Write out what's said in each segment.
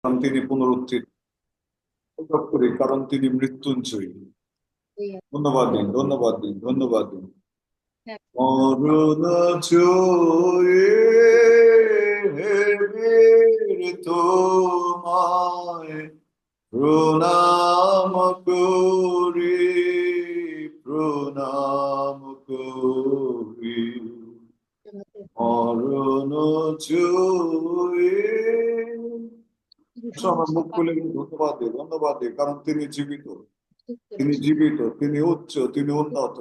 কারণ তিনি পুনরুত্থিত করি, কারণ তিনি মৃত্যুঞ্জয়ী। ধন্যবাদ দিন, ধন্যবাদ দিন, ধন্যবাদ দিন। মরণ জয়ে তোমায় প্রণাম করি, প্রণাম করি। মরণ জয়ে আমার মুখ খুলে ধন্যবাদ দিই, ধন্যবাদ দিই, কারণ তিনি জীবিত, তিনি জীবিত, তিনি উচ্চ, তিনি উন্নত।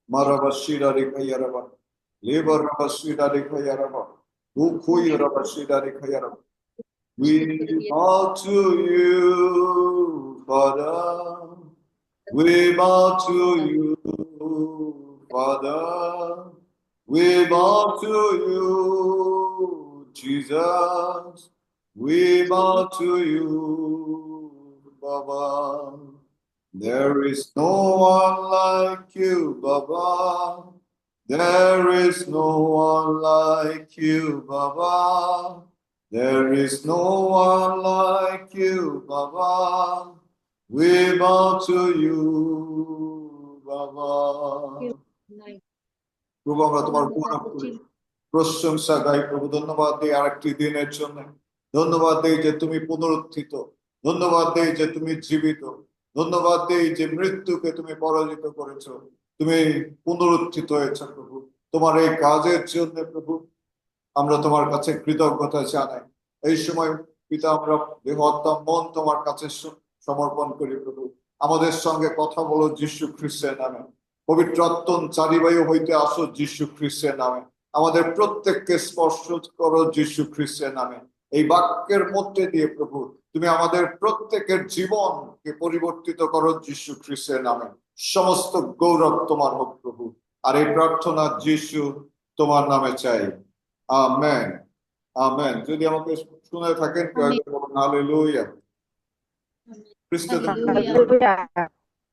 মারাবাসীরা রেখাইয়ারাবা, labour রাবাসীরা রেখাইয়ারাবা, দুঃখই রাবাসীরা রেখাইয়ারাবা। We bow to you, Father. We bow to you, Father. We bow to you, Jesus. We bow to you, Baba. There is no one like you, Baba. There is no one like you, Baba. There is no one like you, Baba. We bow to you, Baba. প্রভু, আমরা তোমার প্রশংসা গাই প্রভু। ধন্যবাদ দিই আরেকটি দিনের জন্য। ধন্যবাদ দিই যে তুমি পুনরুত্থিত। ধন্যবাদ দিই যে তুমি জীবিত। ধন্যবাদ দিই যে মৃত্যুকে তুমি পরাজিত করেছো, তুমি পুনরুত্থিত হয়েছো প্রভু। তোমার এই কাজের জন্য প্রভু আমরা তোমার কাছে কৃতজ্ঞতা জানাই। এই সময় পিতা, আমরা বৃহত্তম মন তোমার কাছে সমর্পণ করি প্রভু। আমাদের সঙ্গে কথা বলো যীশু খ্রিস্টের নামে। পবিত্র আত্মা চারিবায়ু হইতে আসো যীশু খ্রিস্টের নামে। আমাদের প্রত্যেককে স্পর্শ করো যীশু খ্রিস্টের নামে। এই বাক্যের মধ্যে দিয়ে প্রভু তুমি আমাদের প্রত্যেকের জীবনকে পরিবর্তিত করো যীশু খ্রিস্টের নামে। সমস্ত গৌরব তোমার হোক প্রভু। আর এই প্রার্থনা যীশু তোমার নামে চাই, আমেন, আমেন। যদি আমাকে শুনে থাকেন হালেলুয়া।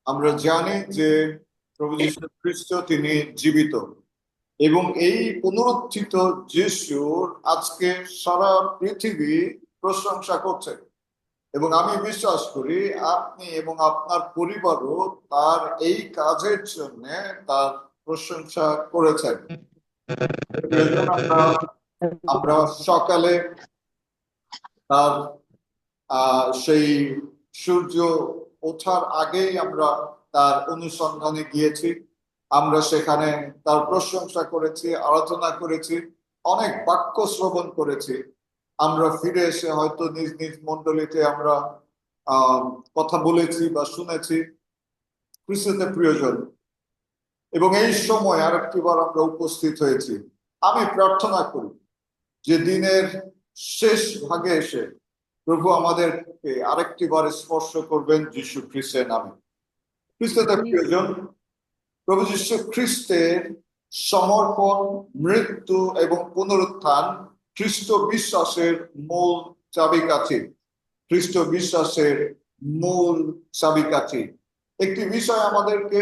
আমরা জানি যে প্রভু যীশু খ্রিস্ট তিনি জীবিত, এবং এই পুনরুত্থিত যিশুর আজকে সারা পৃথিবী প্রশংসা করছে। এবং আমি বিশ্বাস করি আপনি এবং আপনার পরিবারও তার এই কাজের জন্য তার প্রশংসা করেছেন। আমরা সকালে তার সেই সূর্য ওঠার আগেই আমরা তার অনুসন্ধানে গিয়েছি। আমরা সেখানে তার প্রশংসা করেছি, আরাধনা করেছি, অনেক বাক্য শ্রবণ করেছি। আমরা ফিরে এসে হয়তো নিজ নিজ মণ্ডলীতে আমরা কথা বলেছি বা শুনেছি। খ্রিস্টতে প্রিয়জন, এবং এই সময় আরেকটি বার আমরা উপস্থিত হয়েছি। আমি প্রার্থনা করি যে দিনের শেষ ভাগে এসে প্রভু আমাদেরকে আরেকটি বার স্পর্শ করবেন যীশু খ্রিস্টের নামে। খ্রিস্টতে প্রিয়জন, প্রভু যীশু খ্রিস্টের সমর্পণ, মৃত্যু এবং পুনরুত্থান খ্রিস্ট বিশ্বাসের মূল চাবিকাঠি। খ্রিস্ট বিশ্বাসের মূল চাবিকাঠি। একটি বিষয় আমাদেরকে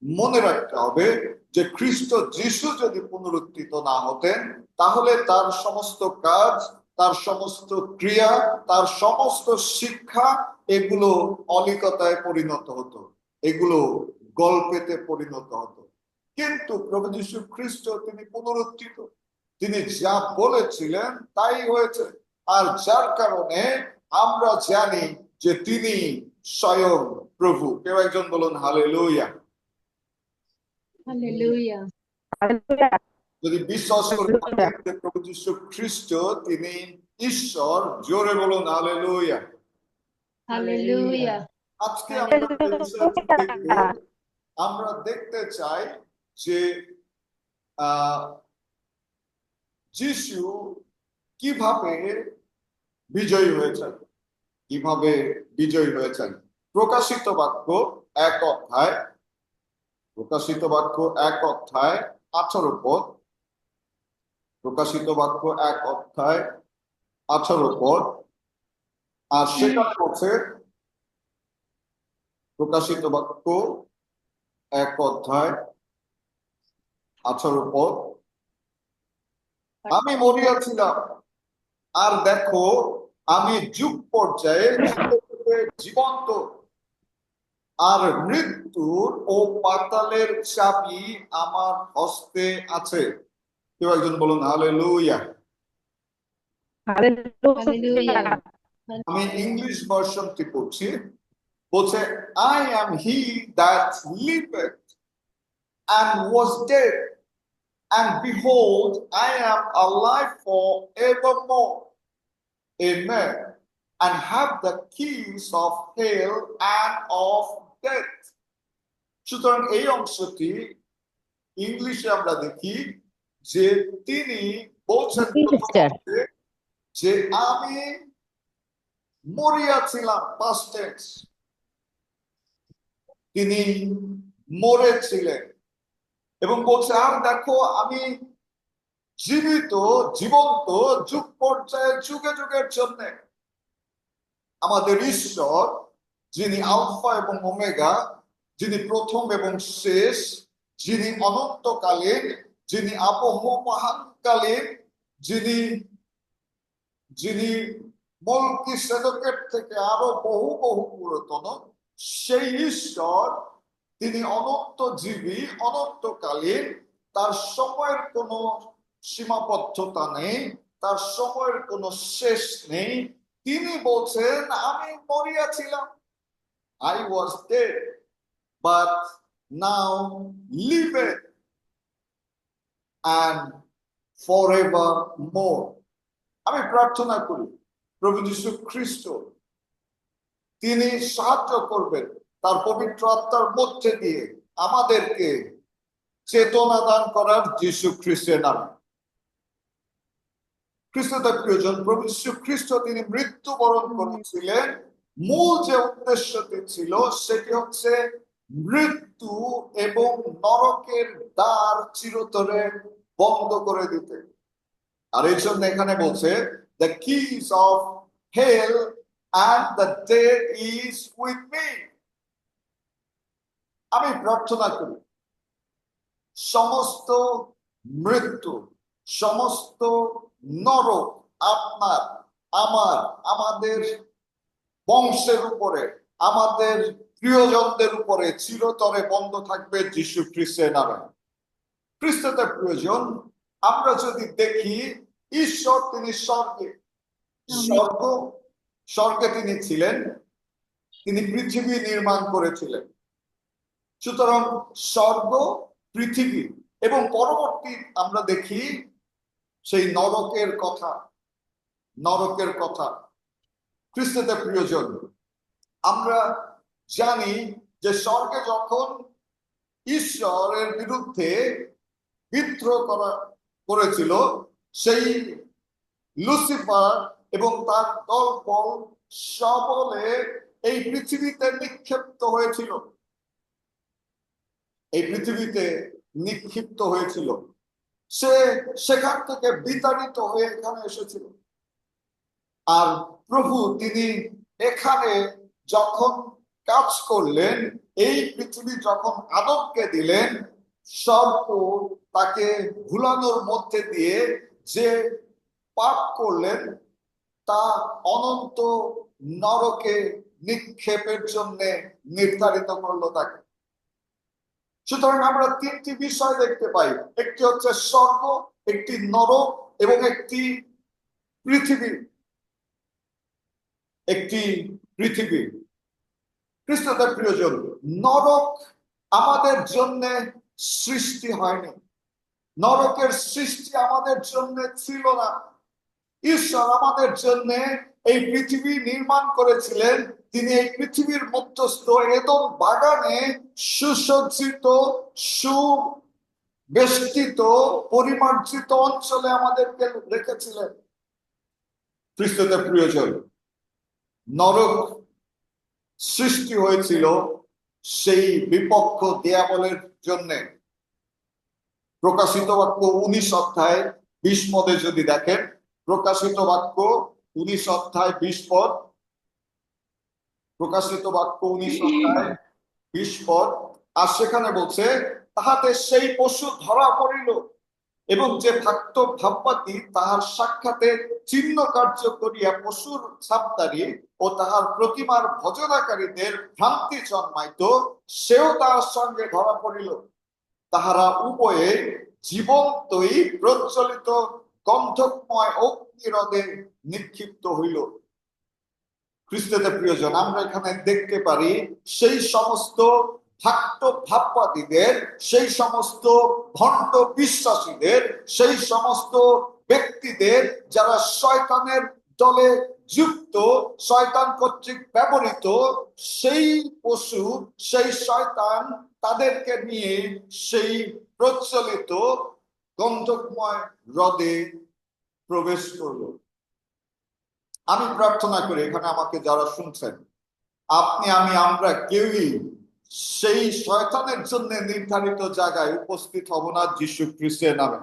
মনে রাখতে হবে যে খ্রিস্ট যিশু যদি পুনরুত্থিত না হতেন, তাহলে তার সমস্ত কাজ, তার সমস্ত ক্রিয়া, তার সমস্ত শিক্ষা এগুলো অলিকতায় পরিণত হতো, এগুলো গল্পেতে পরিণত হতো। কিন্তু প্রভু যীশু খ্রিস্ট তিনি পুনরুত্থিত, তিনি যা বলেছিলেন তাই হয়েছে। আর যার কারণে আমরা জানি যে তিনি স্বয়ং প্রভু। কেউ একজন বলুন হালেলুয়া। হালেলুয়া। যদি বিশ্বাস করে থাকেন যে প্রভু যীশু খ্রিস্ট তিনি ঈশ্বর, জোরে বলুন হালেলুয়া। হালেলুয়া। আজকে আমরা দেখব, আমরা দেখতে চাই যে যিশু কিভাবে বিজয়ী হয়েছেন, কিভাবে বিজয়ী হয়েছেন। প্রকাশিত বাক্য 1 অধ্যায়, প্রকাশিত বাক্য 1 অধ্যায় 18 পদ। প্রকাশিত বাক্য 1 অধ্যায় 18 পদ। আর সেখানে হচ্ছে প্রকাশিত বাক্য 1 অধ্যায় 18 পদ। আমি মরিয়াছিলাম, আর দেখো আমি যুগ পর্যায়ে জীবন্ত, আর মৃত্যুর ও পাতালের চাবি আমার হস্তে আছে। কেউ একজন বলুন হালেলুয়া। হালেলুয়া। আমি ইংলিশ ভার্সনটি পড়ছি। বলছে, I am he that liveth and was dead, and behold, I am alive forevermore. Amen. And have the keys of hell and of death. সুতরাং এই অংশটি ইংলিশে আমরা দেখি যে তিনি বলছেন যে আমি মরিয়াছিলাম, past tense, তিনি মরেছিলেন, এবং বলছে আর দেখো আমি জীবন্ত যুগ পর্যায়ে যুগে যুগের জন্য। আমাদের ঈশ্বর, যিনি আলফা এবং ওমেগা, যিনি প্রথম এবং শেষ, যিনি অনন্তকালীন, যিনি আবহমানকালীন, যিনি যিনি মলকিসেদেকের থেকে আরো বহু বহু পুরাতন, সেই ঈশ্বর, তিনি অনন্তজীবী, অনন্তকালীন। তার সময়ের কোনো সীমাবদ্ধতা নেই, তার সময়ের কোনো শেষ নেই। তিনি বলছেন আমি মরিয়াছিলাম, I was dead, but now liveth and forevermore. আমি প্রার্থনা করি প্রভু যীশু খ্রিস্ট তিনি সাহায্য করবেন তার পবিত্র আত্মার মধ্যে দিয়ে আমাদেরকে চেতনা দান করার, যীশু খ্রিস্টের নামে। খ্রিস্টদের প্রিয়জন, প্রভু যীশু খ্রিস্ট তিনি মৃত্যুবরণ করেছিলেন। মূল যে উদ্দেশ্যটি ছিল সেটি হচ্ছে মৃত্যু এবং নরকের দ্বার চিরতরে বন্ধ করে দিতে। আর এই জন্য এখানে বলছে the keys of hell and the dead is with me. আমি প্রার্থনা করি সমস্ত মৃত্যু, সমস্ত নরক আপনার, আমার, আমাদের বংশের উপরে, আমাদের প্রিয়জনদের উপরে চিরতরে বন্ধ থাকবে যীশু খ্রিস্টের নামে। খ্রিস্টদের প্রিয়জন, আমরা যদি দেখি ঈশ্বর তিনি স্বর্গে তিনি ছিলেন, তিনি পৃথিবী নির্মাণ করেছিলেন। সুতরাং স্বর্গ, পৃথিবী এবং পরবর্তী আমরা দেখি সেই নরকের কথা। খ্রিস্টদের প্রিয়জন, আমরা জানি যে স্বর্গে যখন ঈশ্বরের বিরুদ্ধে বিদ্রোহ করেছিল, সেই লুসিফার এবং তার দলবল সবলে এই পৃথিবীতে নিক্ষিপ্ত হয়েছিল। সে সেখান থেকে বিতাড়িত হয়ে এখানে এসেছিল। আর প্রভু তিনি এখানে যখন কাজ করলেন, এই পৃথিবী যখন আদমকে দিলেন, সর্প তাকে ভুলানোর মধ্যে দিয়ে যে পাপ করলেন তা অনন্ত নরকে নিক্ষেপের জন্য নির্ধারিত করলো তাকে। সুতরাং আমরা তিনটি বিষয় দেখতে পাই, একটি হচ্ছে স্বর্গ, একটি নরক এবং একটি পৃথিবী। খ্রিস্টদের প্রিয়জন, নরক আমাদের জন্য সৃষ্টি হয়নি, নরকের সৃষ্টি আমাদের জন্য ছিল না। ঈশ্বর আমাদের জন্য এই পৃথিবী নির্মাণ করেছিলেন। তিনি এই পৃথিবীর মধ্যস্থ এদম বাগানে সুসজ্জিত, সুবেষ্টিত, পরিমার্জিত অঞ্চলে আমাদেরকে রেখেছিলেন। খ্রিস্টদের প্রিয়জন, নরক সৃষ্টি হয়েছিল সেই বিপক্ষ দিয়াবলের জন্য। প্রকাশিত বাক্য 19 অধ্যায় 20 পদে যদি দেখেন, প্রকাশিত বাক্য 19 অধ্যায় 20 পদ, প্রকাশিত বাক্য 19 অধ্যায় 20 পদ। আর সেখানে বলছে, তাহাতে সেই পশু ধরা পড়িল এবং যে ভক্ত ভাবপাতি তাহার সাক্ষাতে চিহ্ন কার্য করিয়া পশুর ছাপদারি ও তাহার প্রতিমার ভজনাকারীদের ভ্রান্তি জন্মাইত, সেও তাহার সঙ্গে ধরা পড়িল। তাহারা উভয়ে জীবন্তই প্রজ্বলিত গন্ধকময় অগ্নিরোধে নিক্ষিপ্ত হইল। খ্রিস্টতে প্রিয়জন, আমরা এখানে দেখতে পারি সেই সমস্ত ভক্ত ভাববাদীদের, সেই সমস্ত ভণ্ড বিশ্বাসীদের, সেই সমস্ত ব্যক্তিদের যারা শয়তানের দলে যুক্ত, শয়তান কর্তৃক ব্যবহৃত সেই পশু, সেই শয়তান তাদেরকে নিয়ে সেই প্রচলিত গন্ধকময় হ্রদে প্রবেশ করলো। আমি প্রার্থনা করি এখানে আমাকে যারা শুনছেন, আপনি আমি আমরা কেউই সেই শয়তানের জন্য নির্ধারিত জায়গায় উপস্থিত হব না যীশু খ্রিস্টের নামে।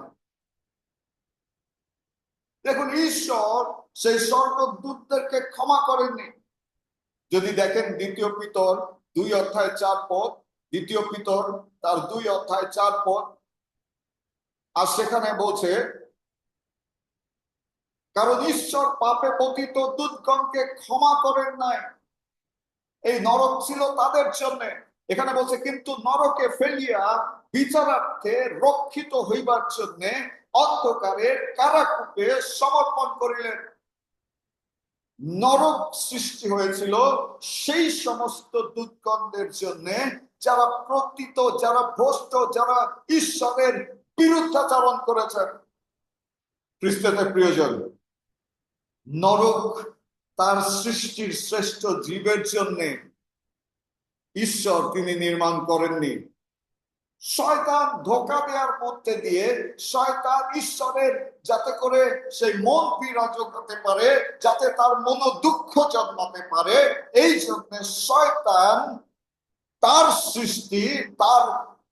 দেখুন, ঈশ্বর সেই স্বর্গদূতদেরকে ক্ষমা করেননি। যদি দেখেন 2 পিতর 2:4, 2 পিতর তার 2:4, আর সেখানে বলছে, কারণ ঈশ্বর পাপে পতিত দূতগণকে ক্ষমা করেন নাই। এই নরক ছিল তাদের জন্য। এখানে বলছে, কিন্তু নরকে ফেলিয়া বিচারার্থে রক্ষিত হইবার জন্য অন্ধকারের কারাকূপে সমর্পণ করিলেন। নরক সৃষ্টি হয়েছিল সেই সমস্ত দূতগণদের জন্য যারা প্রতীত, যারা ভ্রষ্ট, যারা ঈশ্বরের বিরুদ্ধাচরণ করেছেন। খ্রিস্টদের প্রিয়জন, নরক তার সৃষ্টির শ্রেষ্ঠ জীবের জন্য ঈশ্বর তিনি নির্মাণ করেননি। শয়তান ধোঁকা দেওয়ার মধ্যে দিয়ে শয়তান ঈশ্বরের যাতে করে সেই মন বিরাজ করতে পারে, যাতে তার মন দুঃখ জন্মাতে পারে, এই জন্য শয়তান তার সৃষ্টি, তার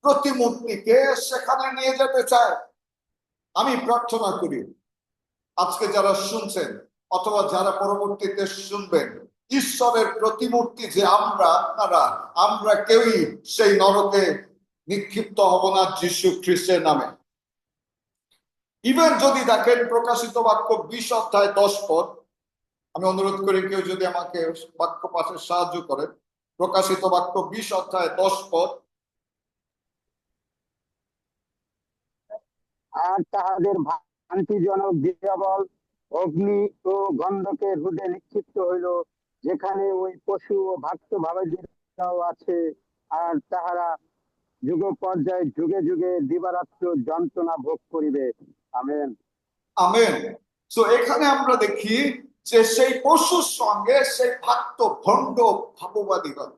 প্রতিমূর্তিকে সেখানে নিয়ে যেতে চায়। আমি প্রার্থনা করি আজকে যারা শুনছেন অথবা যারা পরবর্তীতে শুনবেন, ঈশ্বরের প্রতিমূর্তি যে আমরা কেউই সেই নরকে নিক্ষিপ্ত হব না যীশু খ্রিস্টের নামে। ইভেন যদি দেখেন প্রকাশিত বাক্য 20:10, আমি অনুরোধ করি কেউ যদি আমাকে বাক্য পাঠে সাহায্য করেন। প্রকাশিত বাক্য 20:10, আর তাহাদের ভ্রান্তিজনক দিয়াবল অগ্নি ও গন্ধকের হৃদে নিক্ষিপ্ত হইল, যেখানে ওই পশু ও ভক্ত ভাবাদীরাও আছে। আর তাহারা যুগ পর্যায়ে যুগে যুগে দিবারাত্র যন্ত্রণা ভোগ করিবে। Amen, amen. তো এখানে আমরা দেখি যে সেই পশুর সঙ্গে সেই ভক্ত ভণ্ড ভাববাদীগণ,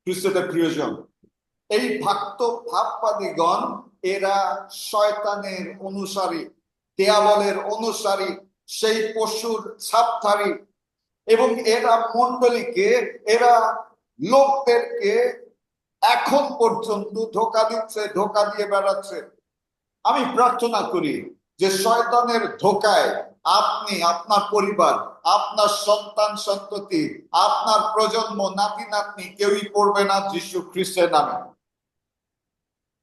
খ্রিস্টদের প্রিয়জন, এই ভক্ত ভাববাদীগণ এরা শয়তানের অনুসারী, দেয়াবলের অনুসারী, সেই পশুর ছাপধারী, এবং এরা মণ্ডলীকে, এরা লোকদেরকে এখন পর্যন্ত ধোঁকা দিচ্ছে, ধোঁকা দিয়ে বেড়াচ্ছে। আমি প্রার্থনা করি যে শয়তানের ধোঁকায় আপনি, আপনার পরিবার, আপনার সন্তান সন্ততি, আপনার প্রজন্ম, নাতি নাতনি কেউই পড়বে না যীশু খ্রিস্টের নামে।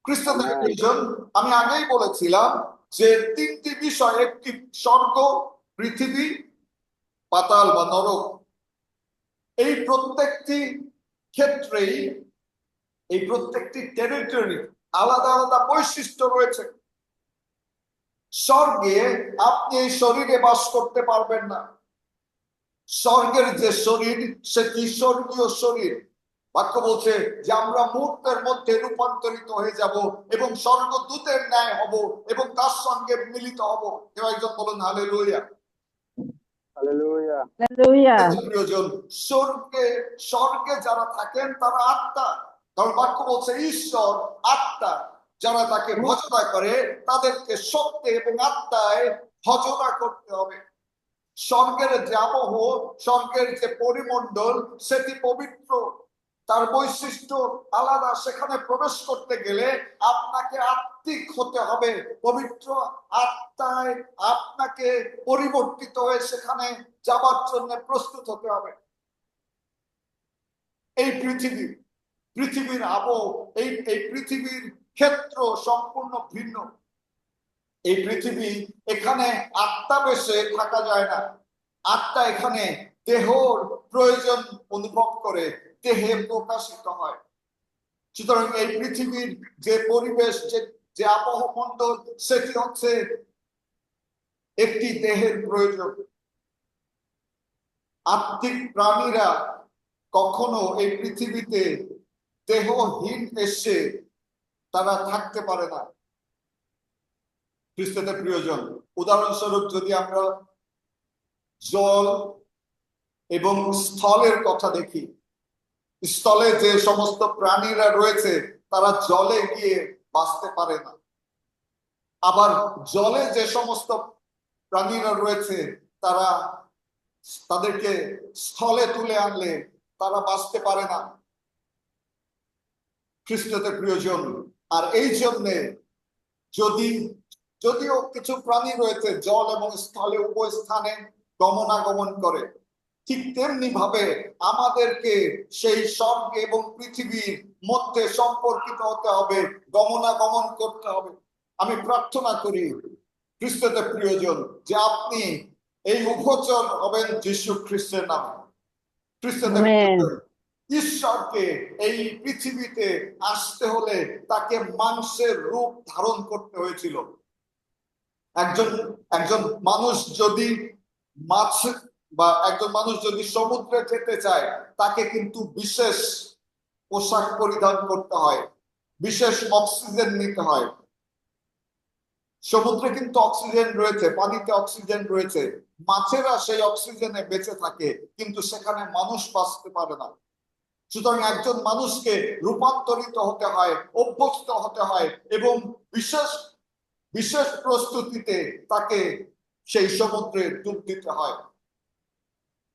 খ্রিস্টদের প্রয়োজন, আমি আগেই বলেছিলাম যে 3টি বিষয়, একটি স্বর্গ, পৃথিবী, পাতাল বা নরক। এই প্রত্যেকটি ক্ষেত্রেই, এই প্রত্যেকটি টেরিটরি আলাদা আলাদা বৈশিষ্ট্য রয়েছে। স্বর্গে আপনি এই শরীরে বাস করতে পারবেন না। স্বর্গের যে শরীর সেটি স্বর্গীয় শরীর। বাক্য বলছে যে আমরা মুহূর্তের মধ্যে রূপান্তরিত হয়ে যাব এবং স্বর্গদূতের ন্যায় হব এবং তার সঙ্গে মিলিত হব। কেউ একজন বলুন হালেলুয়া। হালেলুয়া। হালেলুয়া। প্রিয়জন, স্বর্গে যারা থাকেন তারা আত্মা, কারণ বাক্য বলছে ঈশ্বর আত্মা। যারা তাকে ভজনা করে তাদেরকে সত্যে এবং আত্মায় ভজনা করতে হবে। স্বর্গের যে আবহ, স্বর্গের যে পরিমণ্ডল সেটি পবিত্র, তার বৈশিষ্ট্য আলাদা। সেখানে প্রবেশ করতে গেলে আপনাকে আত্মিক হতে হবে, পবিত্র আত্মায় আপনাকে পরিবর্তিত হয়ে সেখানে যাবার জন্য প্রস্তুত হতে হবে। এই পৃথিবীর আবহ, এই পৃথিবীর ক্ষেত্র সম্পূর্ণ ভিন্ন। এই পৃথিবী, এখানে আত্মা বেশে থাকা যায় না। আত্মা এখানে দেহর প্রয়োজন অনুভব করে, দেহে প্রকাশিত হয়। সুতরাং এই পৃথিবীর যে পরিবেশ, যে আবহমণ্ডল, সেটি হচ্ছে একটি দেহের প্রয়োজন। আত্মিক প্রাণীরা কখনো এই পৃথিবীতে দেহহীন এসে তারা থাকতে পারে না। খ্রিস্টতে প্রিয়জন, উদাহরণস্বরূপ যদি আমরা জল এবং স্থলের কথা দেখি, স্থলে যে সমস্ত প্রাণীরা রয়েছে তারা জলে গিয়ে বাঁচতে পারে না। আবার জলে যে সমস্ত প্রাণীরা রয়েছে তারা, তাদেরকে স্থলে তুলে আনলে তারা বাঁচতে পারে না। খ্রিস্টতে প্রিয়জন, আর এই জন্যে যদিও কিছু প্রাণী রয়েছে জল এবং স্থলে উভয় স্থানে গমনাগমন করে, ঠিক তেমনি ভাবে আমাদেরকে সেই স্বর্গ এবং পৃথিবীর মধ্যে সম্পর্কিত হতে হবে, গমনাগমন করতে হবে। আমি প্রার্থনা করি খ্রিস্টতে প্রিয়জন যে আপনি এই উভচর হবেন যীশু খ্রিস্টের নামে। খ্রিস্টতে প্রিয়জন, ঈশ্বরকে এই পৃথিবীতে আসতে হলে তাকে মাংসের রূপ ধারণ করতে হয়েছিল। একজন মানুষ যদি মাছ বা একজন মানুষ যদি সমুদ্রে যেতে চায়, তাকে কিন্তু বিশেষ পোশাক পরিধান করতে হয়, বিশেষ অক্সিজেন নিতে হয়। সমুদ্রে কিন্তু অক্সিজেন রয়েছে, পানিতে অক্সিজেন রয়েছে, মাছেরা সেই অক্সিজেনে বেঁচে থাকে, কিন্তু সেখানে মানুষ বাঁচতে পারে না। সুতরাং একজন মানুষকে রূপান্তরিত হতে হয়, অভ্যস্ত হতে হয়, এবং বিশেষ বিশেষ প্রস্তুতিতে তাকে সেই সমুদ্রে ডুব দিতে হয়।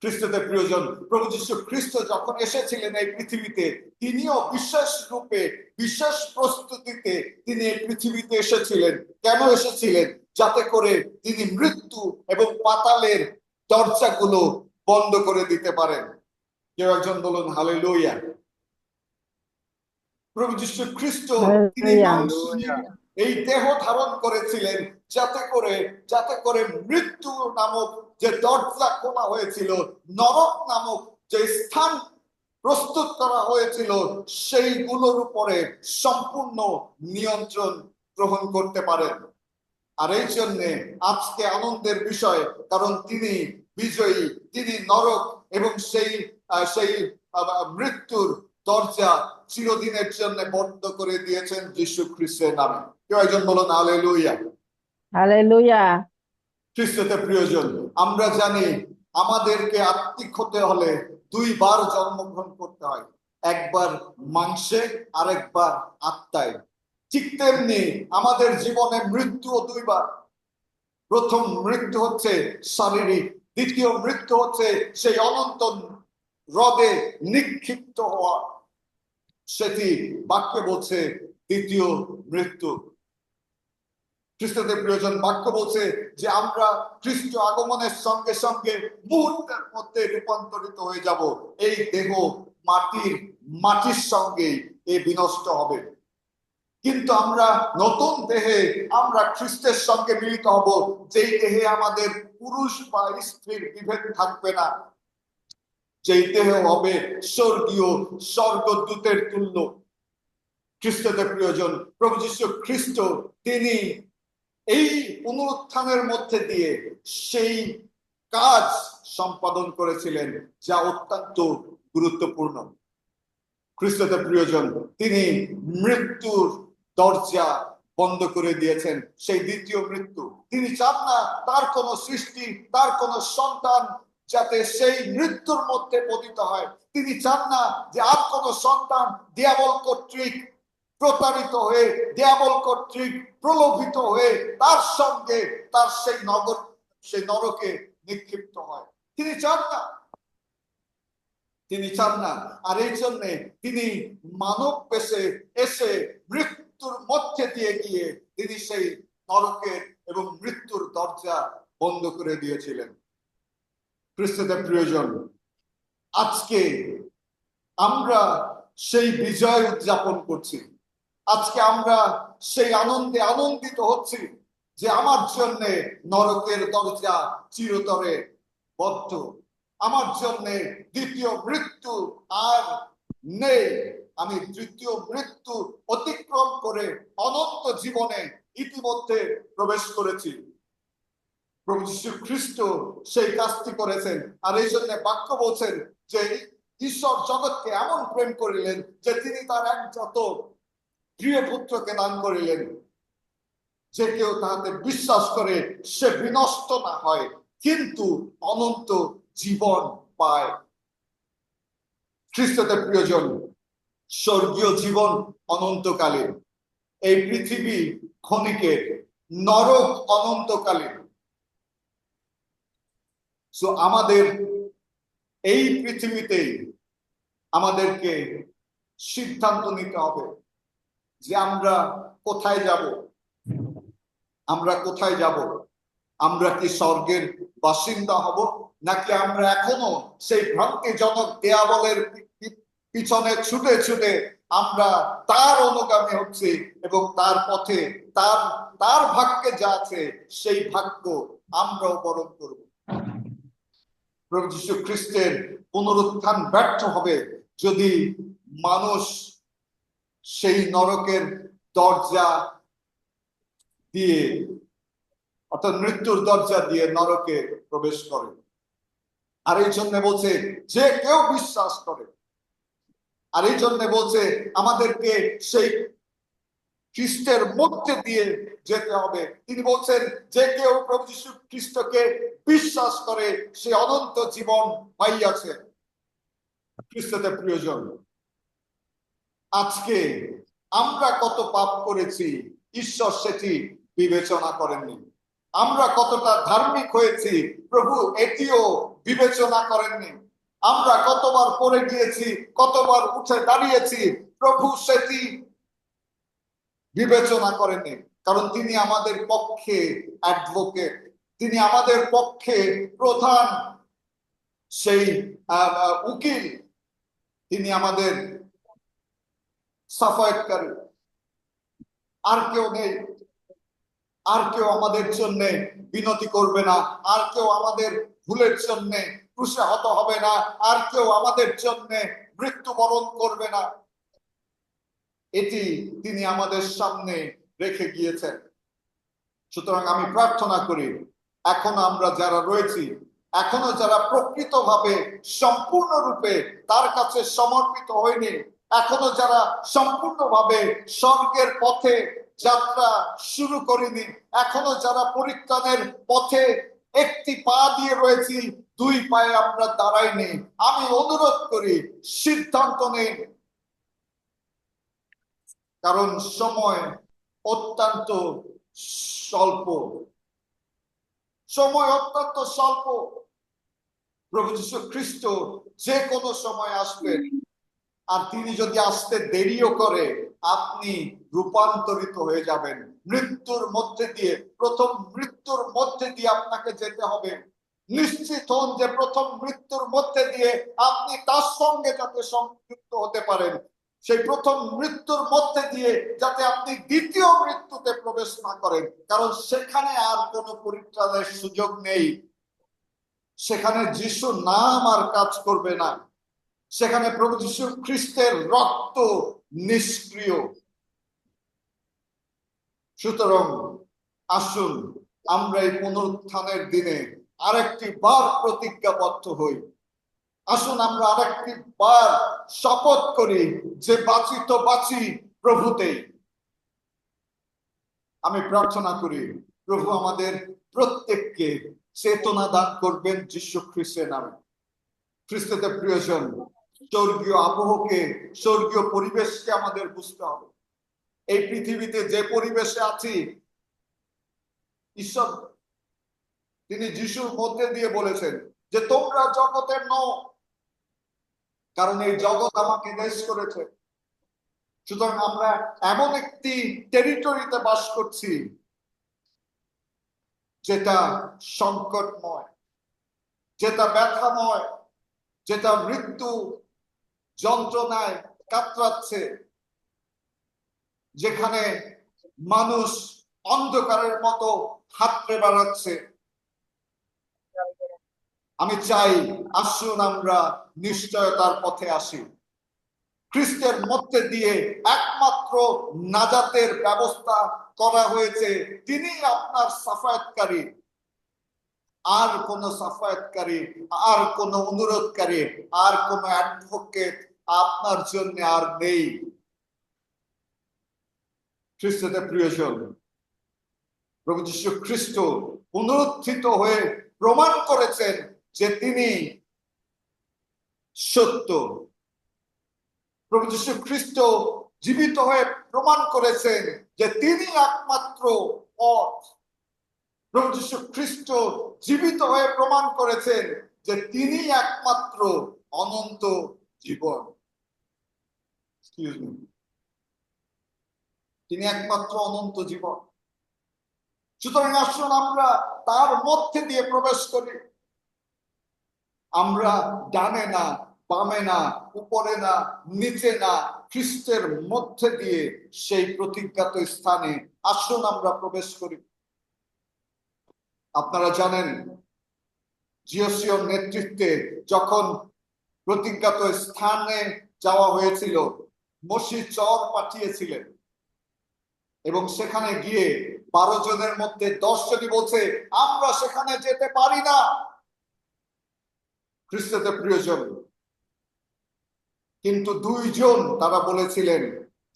খ্রিস্টতে প্রিয়জন, প্রভু যীশু খ্রিস্ট যখন এসেছিলেন এই পৃথিবীতে, তিনিও বিশেষ রূপে বিশেষ প্রস্তুতিতে তিনি এই পৃথিবীতে এসেছিলেন। কেন এসেছিলেন? যাতে করে তিনি মৃত্যু এবং পাতালের দরজাগুলো বন্ধ করে দিতে পারেন। কেউ একজন বলুন হালেলুয়া। প্রভু যীশু খ্রিস্ট তিনি এই দেহ ধারণ করেছিলেন যাতে করে মৃত্যু নামক যে দরজা খোলা হয়েছিল, নরক নামক যে স্থান প্রস্তুত করা হয়েছিল, সেইগুলোর উপরে সম্পূর্ণ নিয়ন্ত্রণ গ্রহণ করতে পারেন। আর এই জন্যে আজকে আনন্দের বিষয়, কারণ তিনি বিজয়ী, তিনি নরক এবং সেই মৃত্যুর দরজা চিরদিনের জন্য বন্ধ করে দিয়েছেন যীশু খ্রিস্টের নামে। কেউ একজন বলুন হালেলুয়া। হালেলুয়া। খ্রিস্টতে প্রিয়জন, আমরা জানি আমাদেরকে আত্মিক হতে হলে দুইবার জন্মগ্রহণ করতে হয়, একবার মাংসে আর একবার আত্মায়। ঠিক তেমনি আমাদের জীবনে মৃত্যুও দুইবার। প্রথম মৃত্যু হচ্ছে শারীরিক, দ্বিতীয় মৃত্যু হচ্ছে সেই অনন্ত হ্রদে নিক্ষিপ্ত হওয়া। সেটি বাক্যে বলছে দ্বিতীয় মৃত্যু। খ্রিস্টদের প্রিয়জন, বাক্য বলছে যে আমরা খ্রিস্ট আগমনের সঙ্গে সঙ্গে মুহূর্তের মধ্যে রূপান্তরিত হয়ে যাব। এই দেহ মাটির সঙ্গে বিনষ্ট হবে, কিন্তু আমরা নতুন দেহে আমরা খ্রিস্টের সঙ্গে মিলিত হব, যেই দেহে আমাদের পুরুষ বা স্ত্রীর বিভেদ থাকবে না, যেই দেহ হবে স্বর্গীয় স্বর্গদূতের তুল্য। খ্রিস্টদের প্রিয়জন, প্রভু যীশু খ্রিস্ট তিনি এই পুনরুত্থানের মধ্যে দিয়ে সেই কাজ সম্পাদন করেছিলেন যা অত্যন্ত গুরুত্বপূর্ণ। খ্রিস্টদের প্রিয়জন, তিনি মৃত্যুর দরজা বন্ধ করে দিয়েছেন, সেই দ্বিতীয় মৃত্যু। তিনি চান না তার কোন সৃষ্টি, তার কোন সন্তান যাতে সেই মৃত্যুর মধ্যে পতিত হয়। তিনি চান না যে আর কোন সন্তান দিয়াবল কর্তৃক প্রতারিত হয়ে, দিয়াবল কর্তৃক প্রলোভিত হয়ে তার সঙ্গে তার সেই নরকে নিক্ষিপ্ত হয়। তিনি চান না। আর এই জন্যে তিনি মানব বেশে এসে মৃত্যুর মধ্যে দিয়ে গিয়ে তিনি সেই নরকের এবং মৃত্যুর দরজা বন্ধ করে দিয়েছিলেন। খ্রিস্টদের প্রিয়জন, আজকে আমরা সেই বিজয় উদযাপন করছি, আজকে আমরা সেই আনন্দে আনন্দিত হচ্ছি। যে আমার জন্য নরকের দরজা চিরতরে বদ্ধ, আমার জন্য দ্বিতীয় মৃত্যু আর নেই। আমি তৃতীয় মৃত্যু অতিক্রম করে অনন্ত জীবনে ইতিমধ্যে প্রবেশ করেছি। প্রভু যীশু খ্রিস্ট সেই কাজটি করেছেন। আর এই জন্য বাক্য বলছেন যে ঈশ্বর জগৎকে এমন প্রেম করিলেন যে তিনি তার একমাত্র প্রিয় পুত্রকে দান করিলেন, যে কেউ তাহাতে বিশ্বাস করে সে বিনষ্ট না হয় কিন্তু অনন্ত জীবন পায়। খ্রিস্টতে প্রিয়জন, স্বর্গীয় জীবন অনন্তকালীন, এই পৃথিবী ক্ষণিকের, নরক অনন্তকালীন। সো আমাদের এই পৃথিবীতেই আমাদেরকে সিদ্ধান্ত নিতে হবে যে আমরা কোথায় যাব। আমরা কোথায় যাব? আমরা কি স্বর্গের বাসিন্দা হব, নাকি আমরা এখনো সেই ভ্রান্তিজনক দেয়াবলের পিছনে ছুটে ছুটে আমরা তার অনুগামী হচ্ছি এবং তার পথে তার তার ভাগ্যে যা আছে সেই ভাগ্য আমরাও বরণ করব। প্রভু যীশু খ্রিস্টের পুনরুত্থান ব্যর্থ হবে যদি মানুষ সেই নরকের দরজা দিয়ে, অর্থাৎ মৃত্যুর দরজা দিয়ে নরকে প্রবেশ করে। আর এই জন্য বলছে যে কেউ বিশ্বাস করে। আর এই জন্য বলছে আমাদেরকে সেই খ্রিস্টের মধ্যে দিয়ে যেতে হবে। তিনি বলছেন যে কেউ প্রভু যীশু খ্রিস্টকে বিশ্বাস করে সে অনন্ত জীবন পাইয়াছে। খ্রিস্টতে প্রিয়জন, আজকে আমরা কত পাপ করেছি ঈশ্বর সেটি বিবেচনা করেননি। আমরা কতটা ধার্মিক হয়েছি প্রভু এটিও বিবেচনা করেননি। আমরা কতবার পড়ে গিয়েছি, কতবার উঠে দাঁড়িয়েছি, প্রভু সেটি বিবেচনা করেননি। কারণ তিনি আমাদের পক্ষে অ্যাডভোকেট, তিনি আমাদের পক্ষে প্রধান সেই উকিল, তিনি আমাদের সাফায়াতকারী। আর কেউ নেই, আর কেউ আমাদের জন্য বিনতি করবে না, আর কেউ আমাদের ভুলের জন্য ক্রুশে হত হবে না, আর কেউ আমাদের জন্য মৃত্যুবরণ করবে না। এটি তিনি আমাদের সামনে রেখে গিয়েছেন। সুতরাং আমি প্রার্থনা করি এখনো আমরা যারা রয়েছি, এখনো যারা প্রকৃতভাবে সম্পূর্ণরূপে তার কাছে সমর্পিত হয়নি, এখনো যারা সম্পূর্ণভাবে স্বর্গের পথে যাত্রা শুরু করিনি, এখনো যারা পরিত্রাণের পথে একটি পা দিয়ে রয়েছি, দুই পায়ে আমরা দাঁড়াইনি, আমি অনুরোধ করি সিদ্ধান্ত নিন। কারণ সময় অত্যন্ত স্বল্প, সময় অত্যন্ত স্বল্প। প্রভু যীশু খ্রিস্ট যে কোনো সময় আসবেন, আর তিনি যদি আসতে দেরিও করে আপনি রূপান্তরিত হয়ে যাবেন। মৃত্যুর মধ্যে দিয়ে, প্রথম মৃত্যুর মধ্যে দিয়ে আপনাকে যেতে হবে। নিশ্চিত হন যে প্রথম মৃত্যুর মধ্যে দিয়ে আপনি তার সঙ্গে যাতে সংযুক্ত হতে পারেন, সেই প্রথম মৃত্যুর মধ্যে দিয়ে যাতে আপনি দ্বিতীয় মৃত্যুতে প্রবেশ না করেন। কারণ সেখানে আর কোনো পরিত্রাণের সুযোগ নেই, সেখানে যিশু নাম আর কাজ করবে না, সেখানে প্রভু যীশু খ্রিস্টের রক্ত নিষ্ক্রিয়। সুতরাং আসুন আমরা এই পুনরুত্থানের দিনে আরেকটি বার প্রতিজ্ঞাবদ্ধ হই। আসুন আমরা আরেকটি বার শপথ করি যে বাঁচি তো বাঁচি প্রভুতেই। আমি প্রার্থনা করি প্রভু আমাদের প্রত্যেককে চেতনা দান করবেন যীশু খ্রিস্টের নামে। খ্রিস্টতে প্রিয়জন, স্বর্গীয় আবহকে, স্বর্গীয় পরিবেশকে আমাদের বুঝতে হবে। এই পৃথিবীতে যে পরিবেশে আছি, ঈশ্বর তিনি যিশুর মধ্যে দিয়ে বলেছেন যে তোমরা জগতের নও, কারণ এই জগৎ আমাকে দেশ করেছে। সুতরাং আমরা এমন একটি টেরিটরিতে বাস করছি যেটা সংকটময়, যেটা ব্যথাময়, যেটা মৃত্যু যন্ত্রণায় কাতরাচ্ছে, যেখানে মানুষ অন্ধকারের মতো হাতড়ে বেড়াচ্ছে। আমি চাই আসুন আমরা নিশ্চয়তার পথে আসি। খ্রিস্টের মধ্যে দিয়ে একমাত্র নাজাতের ব্যবস্থা করা হয়েছে, তিনি আপনার সাফায়াতকারী। আর কোন সাফায়াতকারী, আর কোন অনুরোধকারী, আর কোন অ্যাডভোকেট আপনার জন্য আর নেই। খ্রিস্টতে প্রিয়জন, প্রভু যীশু খ্রিস্ট পুনরুত্থিত হয়ে প্রমাণ করেছেন যে তিনি সত্য। প্রভু যীশু খ্রিস্ট জীবিত হয়ে প্রমাণ করেছেন যে তিনি একমাত্র পথ। প্রভু যীশু খ্রিস্ট জীবিত হয়ে প্রমাণ করেছেন যে তিনি একমাত্র অনন্ত জীবন। তিনি একমাত্র অনন্ত জীবন। সুতরাং আসুন আমরা তার মধ্যে দিয়ে প্রবেশ করি। আমরা ডানে না, বামে না, উপরে না, নিচে না, খ্রিস্টের মধ্যে দিয়ে সেই প্রতিজ্ঞাত স্থানে আসুন আমরা প্রবেশ করি। আপনারা জানেন, জিওসিওর নেতৃত্বে যখন প্রতিজ্ঞাত স্থানে যাওয়া হয়েছিল, মসি চর পাঠিয়েছিলেন এবং সেখানে গিয়ে 12 জনের মধ্যে 10 জনই বলছে আমরা সেখানে যেতে পারি না। খ্রিস্টতে প্রিয়জন, কিন্তু 2 জন তারা বলেছিলেন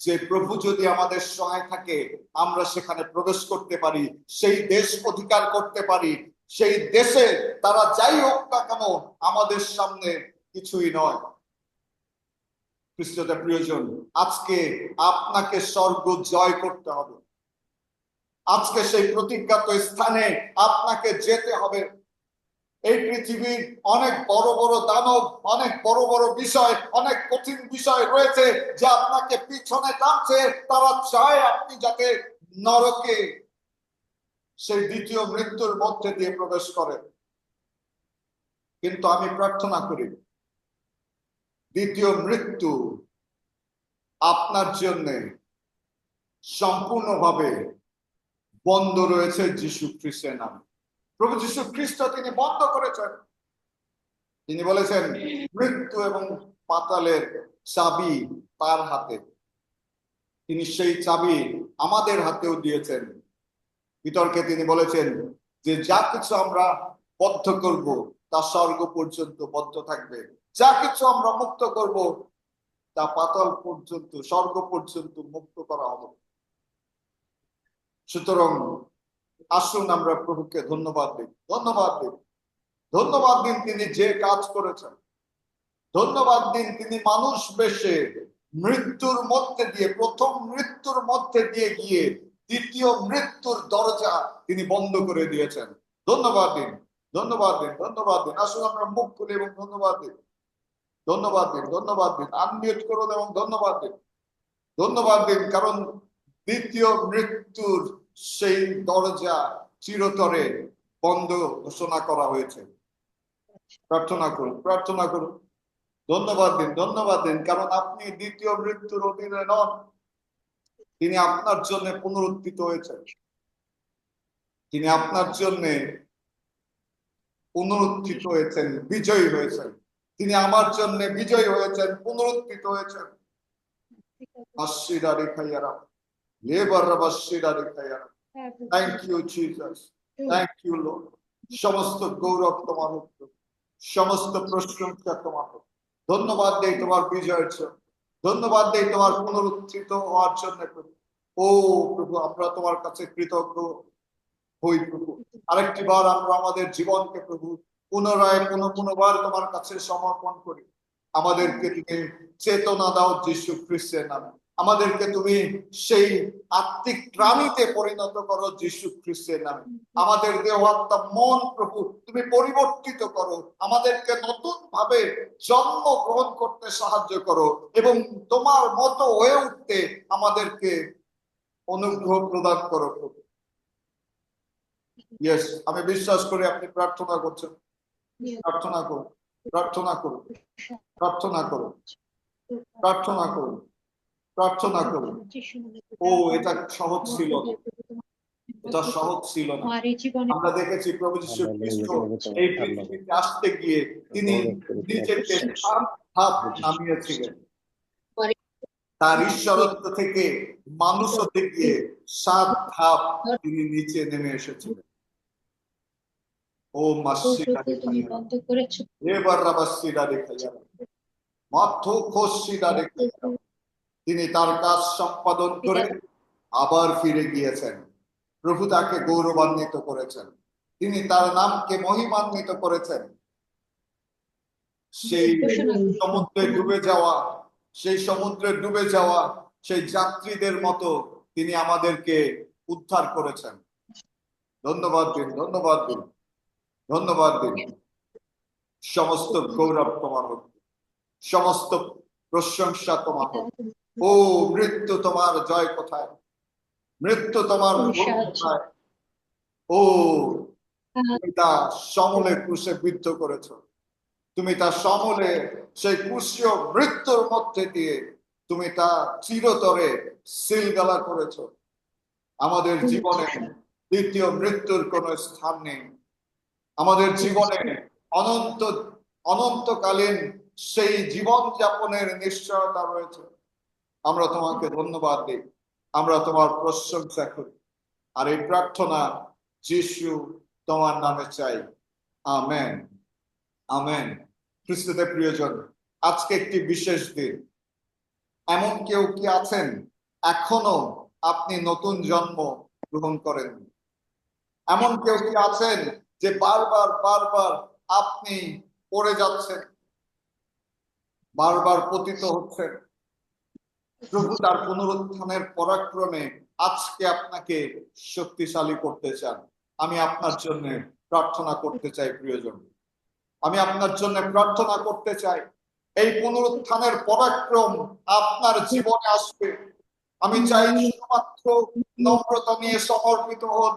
যে প্রভু যদি আমাদের সহায় থাকে আমরা সেখানে প্রবেশ করতে পারি, সেই দেশ অধিকার করতে পারি। সেই দেশে তারা যাই হোক না কেন আমাদের সামনে কিছুই নয়। খ্রিস্টতে প্রিয়জন, আজকে আপনাকে স্বর্গ জয় করতে হবে। আজকে সেই প্রতিজ্ঞাত স্থানে আপনাকে যেতে হবে। এই পৃথিবীর অনেক বড় বড় দানব, অনেক বড় বড় বিষয়, অনেক কঠিন বিষয় রয়েছে যে আপনাকে পিছনে টানছে। তারা চায় আপনি যাতে নরকে, সেই দ্বিতীয় মৃত্যুর মধ্যে দিয়ে প্রবেশ করেন। কিন্তু আমি প্রার্থনা করি দ্বিতীয় মৃত্যু আপনার জন্য সম্পূর্ণভাবে বন্ধ রয়েছে যীশু খ্রিস্টের নামে। প্রভু যীশু খ্রিস্ট তিনি বন্ধ করেছেন। তিনি বলেছেন মৃত্যু এবং পাতালের চাবি তার হাতে। তিনি সেই চাবি আমাদের হাতেও দিয়েছেন। বিতর্কে তিনি বলেছেন যে যা কিছু আমরা বদ্ধ করব তা স্বর্গ পর্যন্ত বদ্ধ থাকবে, যা কিছু আমরা মুক্ত করব তা পাতাল পর্যন্ত, স্বর্গ পর্যন্ত মুক্ত করা হবে। সুতরাং আসুন আমরা প্রভুকে ধন্যবাদ দিই, ধন্যবাদ দিই, ধন্যবাদ দিন তিনি যে কাজ করেছেন। ধন্যবাদ দিন তিনি মানুষ বেশে মৃত্যুর মধ্যে দিয়ে, প্রথম মৃত্যুর মধ্যে দিয়ে গিয়ে দ্বিতীয় মৃত্যুর দরজা তিনি বন্ধ করে দিয়েছেন। ধন্যবাদ দিন, ধন্যবাদ দিন, ধন্যবাদ দিন। আসুন আমরা মুখ খুলি এবং ধন্যবাদ দিন, ধন্যবাদ দিন, ধন্যবাদ দিন। আনমিউট করুন এবং ধন্যবাদ দিন, ধন্যবাদ দিন। কারণ দ্বিতীয় মৃত্যুর সেই দরজা চিরতরে বন্ধ ঘোষণা করা হয়েছে। প্রার্থনা করুন, প্রার্থনা করুন, ধন্যবাদ দিন, ধন্যবাদ দিন। কারণ আপনি দ্বিতীয় মৃত্যুর অধীনে নন। তিনি আপনার জন্য পুনরুত্থিত হয়েছেন। তিনি আপনার জন্য পুনরুত্থিত হয়েছেন, বিজয়ী হয়েছেন। তিনি আমার জন্য বিজয়ী হয়েছেন, পুনরুত্থিত হয়েছেন। আশীর্বাদ খাইয়ারা, লেবার আশীর্বাদ খাইয়ারা। Thank you Jesus, thank you Lord. সমস্ত গৌরব তোমার, সমস্ত প্রশংসা তোমার। ধন্যবাদ দেই তোমার বিজয়ের জন্য, ধন্যবাদ দেই তোমার পুনরুত্থিত হওয়ার জন্য। ও প্রভু, আমরা তোমার কাছে কৃতজ্ঞ হই প্রভু। আরেকটি বার আমরা আমাদের জীবনকে প্রভু পুনরায় পুনঃপুনবার তোমার কাছে সমর্পণ করি। আমাদেরকে তুমি চেতনা দাও যীশু খ্রিস্টের নামে। আমাদেরকে তুমি সেই আত্মিক প্রাণীতে পরিণত করো যীশু খ্রিস্টের নামে। আমাদের দেহ আত্মা মন প্রভু তুমি পরিবর্তিত করো। আমাদেরকে নতুন ভাবে জন্ম গ্রহণ করতে সাহায্য করো এবং তোমার মতো হয়ে উঠতে আমাদেরকে অনুগ্রহ প্রদান করো প্রভু। ইয়েস, আমি বিশ্বাস করি আপনি প্রার্থনা করছেন। প্রার্থনা করুন, প্রার্থনা করুন, প্রার্থনা করুন, প্রার্থনা করুন, প্রার্থনা করুন। ও এটা সহজ ছিল, এটা সহজ ছিল না। আমার এই জীবনে আমরা দেখেছি প্রভু যীশু খ্রিস্ট এই পৃথিবীতে আসতে গিয়ে তিনি নিজেকে ধাপ ধাপ নামিয়েছিলেন। তার ঈশ্বরত্ব থেকে মানুষ হতে গিয়ে 7 ধাপ তিনি নিচে নেমে এসেছিলেন। ও মাসিকা তুমি বন্ধ করেছো। এবার রাবাসিরা দেখা যাবে মাত্র খসিরা দেখা যাবে। তিনি তার কাজ সম্পাদন করে আবার ফিরে গিয়েছেন। প্রভু তাকে গৌরবান্বিত করেছেন, তিনি তার নামকে মহিমান্বিত করেছেন। সেই সমুদ্রে ডুবে যাওয়া সেই যাত্রীদের মতো তিনি আমাদেরকে উদ্ধার করেছেন। ধন্যবাদ দিন, ধন্যবাদ দিন, ধন্যবাদ দিন। সমস্ত গৌরব তোমার হোক, সমস্ত প্রশংসা তোমার হোক। ও মৃত্যু, তোমার জয় কোথায়? মৃত্যু তোমার কোথায়? ও তুমি তা সমূলে ক্রুশে বিদ্ধ করেছো। তুমি তা সমূলে সেই ক্রুশীয় মৃত্যুর মধ্যে দিয়ে তুমি তা চিরতরে সিলগালা করেছো। আমাদের জীবনে দ্বিতীয় মৃত্যুর কোনো স্থান নেই। আমাদের জীবনে অনন্তকালীন সেই জীবন যাপনের নিশ্চয়তা রয়েছে। আমরা তোমাকে ধন্যবাদ দিই, আমরা তোমার প্রশংসা করি। আর এই প্রার্থনা যিশু তোমার নামে চাই, আমেন, আমেন। খ্রিস্টতে প্রিয়জন, আজকে একটি বিশেষ দিন। এমন কেউ কি আছেন এখনো আপনি নতুন জন্ম গ্রহণ করেন? এমন কেউ কি আছেন যে বারবার বারবার আপনি পড়ে যাচ্ছেন, বারবার পতিত হচ্ছেন? প্রভু তার পুনরুত্থানের পরাক্রমে আজকে আপনাকে শক্তিশালী করতে চান। আমি আপনার জন্য প্রার্থনা করতে চাই প্রিয়জন, আমি আপনার জন্য প্রার্থনা করতে চাই। এই পুনরুত্থানের পরাক্রম আপনার জীবনে আসবে। আমি চাই শুধুমাত্র নম্রতা নিয়ে সমর্পিত হন,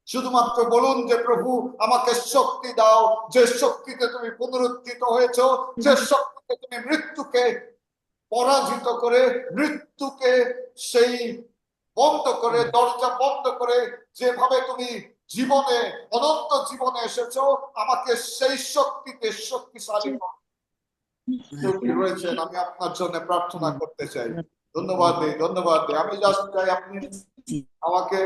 শুধুমাত্র বলুন যে প্রভু আমাকে শক্তি দাও, যে শক্তিতে তুমি পুনরুত্থিত হয়েছ, যে শক্তিতে তুমি মৃত্যুকে পরাজিত করে, মৃত্যুকে সেই বন্ধ করে, দরজা বন্ধ করে যেভাবে তুমি জীবনে অনন্ত জীবনে এসেছো, আমাকে সেই শক্তিতে শক্তিশালী করো। রয়েছেন, আমি আপনার জন্য প্রার্থনা করতে চাই। ধন্যবাদ দিই, ধন্যবাদ দিই। আমি জাস্ট চাই আপনি আমাকে